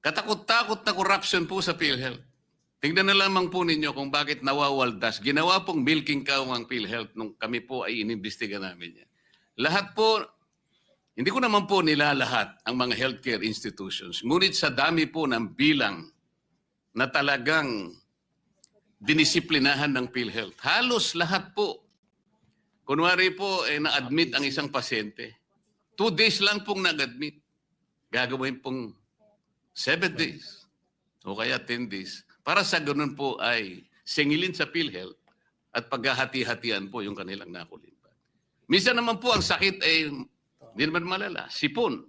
Katakot-takot na corruption po sa PhilHealth. Tingnan na lamang po ninyo kung bakit nawawaldas. Ginawa pong milking cow ang PhilHealth nung kami po ay inimbestiga namin yan. Lahat po, hindi ko naman po nilalahat ang mga healthcare institutions. Ngunit sa dami po ng bilang na talagang dinisiplinahan ng PhilHealth. Halos lahat po. Kunwari po, na-admit ang isang pasyente. 2 days lang pong nag-admit. Gagawin pong 7 days o kaya 10 days. Para sa ganun po ay singilin sa PhilHealth at paghahati-hatian po yung kanilang nakulimban. Minsan naman po ang sakit ay hindi naman malala. Sipon.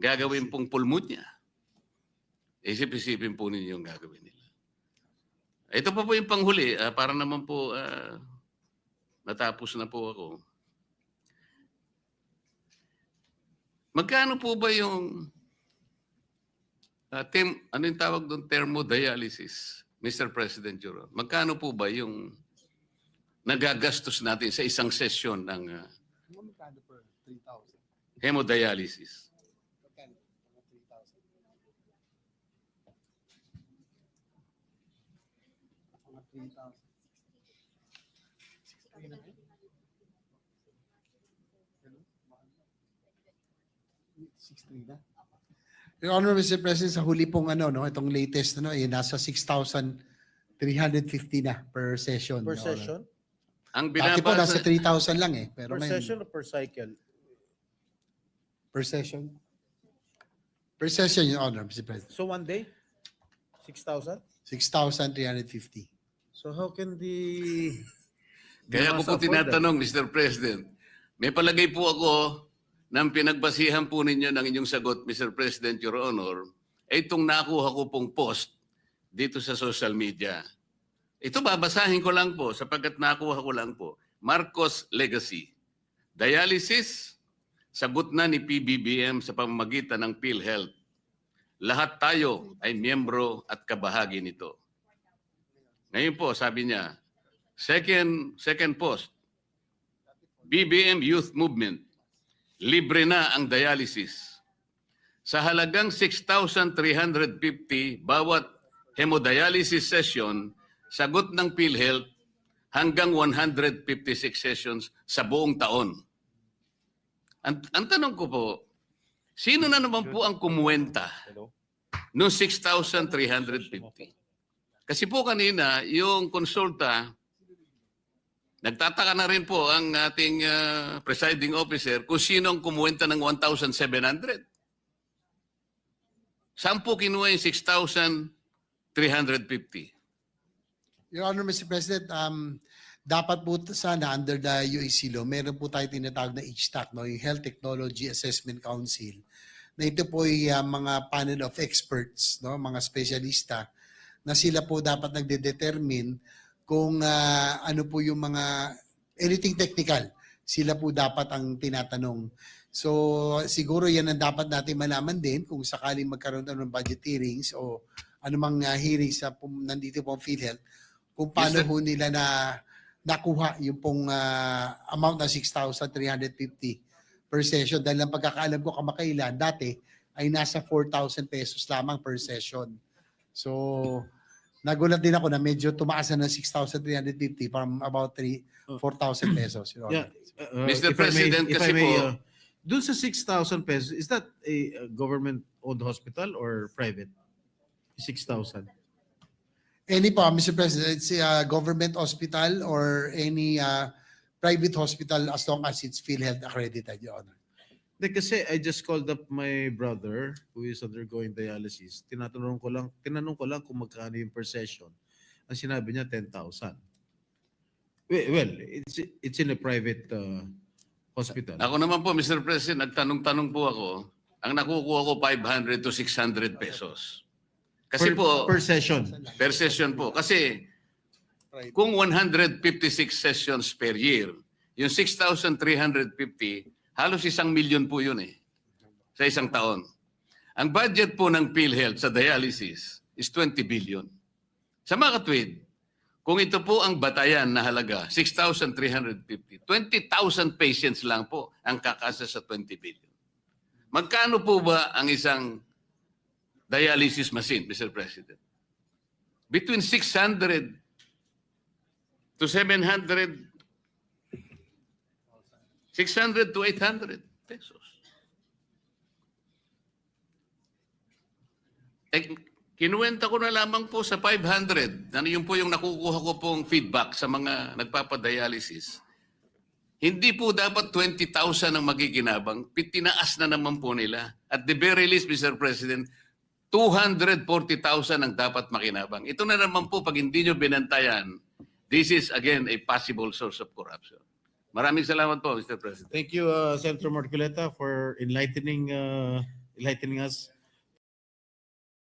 Gagawin pong pulmonya. Isip-isipin po ninyo yung gagawin nila. Ito pa po yung panghuli. Para naman po natapos na po ako. Magkano po ba yung ano yung tawag doon? Thermodialysis, Mr. President Juro. Magkano po ba yung nagagastos natin sa isang sesyon ng hemodialysis? Your Honor, Mr. President, sa huli pong itong latest nasa 6,350 na per session. Per Your Honor. session? Ang Dati po nasa binabasa, 3,000 lang eh. Pero Per ngayon, session or per cycle? per session. Per session, Your Honor, Mr. President. So one day? 6,000? 6,350. So how can the... kaya ko po afford that? tinatanong, Mr. President, may palagay po ako ng pinagbasihan po ninyo ng inyong sagot, Mr. President, Your Honor, ay itong nakuha ko pong post dito sa social media. Ito babasahin ko lang po sapagkat nakuha ko lang po. Marcos Legacy. Dialysis, sagot na ni PBBM sa pamamagitan ng PhilHealth. Lahat tayo ay miyembro at kabahagi nito. Ngayon po, sabi niya, second post, BBM Youth Movement, libre na ang dialysis. Sa halagang 6,350 bawat hemodialysis session, sagot ng PhilHealth hanggang 156 sessions sa buong taon. Ang tanong ko po, sino na naman po ang kumuwenta noong 6,350? Kasi po kanina, yung konsulta, nagtataka na rin po ang ating presiding officer kung sino ang kumuwenta ng 1,700. Saan po kinuha yung 6,350? Your Honor, Mr. President, dapat po sana under the UAC law, meron po tayo tinatawag na HTAC, yung Health Technology Assessment Council, na ito po ay mga panel of experts, mga spesyalista, na sila po dapat nagde-determine kung ano po yung mga anything technical, sila po dapat ang tinatanong. So siguro yan ang dapat natin malaman din kung sakaling magkaroon ng budget hearings o anumang hearings sa nandito po ang PhilHealth, kung paano Yes, po nila nakuha yung pong amount na 6,350 per session. Dahil ang pagkakaalam ko kamakailan, dati ay nasa 4,000 pesos lamang per session. So nagulat din ako na medyo tumaas na ng 6,350 from about 4,000 pesos. Your Honor. Mr. If I may- President, if kasi I may, po- dun sa 6,000 pesos, is that a government-owned hospital or private? 6,000. Any po, Mr. President, it's a government hospital or any private hospital as long as it's PhilHealth accredited, Your Honor. Kasi I just called up my brother who is undergoing dialysis. Tinanong ko lang kung magkano yung per session. Ang sinabi niya 10,000. Well, it's in a private hospital. Ako naman po, Mr. President, nagtanong-tanong po ako. Ang nakukuha ko 500 to 600 pesos. Kasi per session. per session po. Kasi kung 156 sessions per year, yung 6,350, halos 1,000,000 po yun sa isang taon. Ang budget po ng PhilHealth sa dialysis is 20 billion. Sa mga katwid, kung ito po ang batayan na halaga, 6,350, 20,000 patients lang po ang kakasa sa 20 billion. Magkano po ba ang isang dialysis machine, Mr. President. Between 600 to 700, 600 to 800 pesos. Kinuwenta ko na lamang po sa 500. Ano yun po yung nakukuha ko pong feedback sa mga nagpapadialysis. Hindi po dapat 20,000 ang magiginabang. Tinaas na naman po nila. At the very least, Mr. President, 240,000 ang dapat makinabang. Ito na naman po, pag hindi nyo binantayan, this is again a possible source of corruption. Maraming salamat po, Mr. President. Thank you, Senator Marcoleta, for enlightening us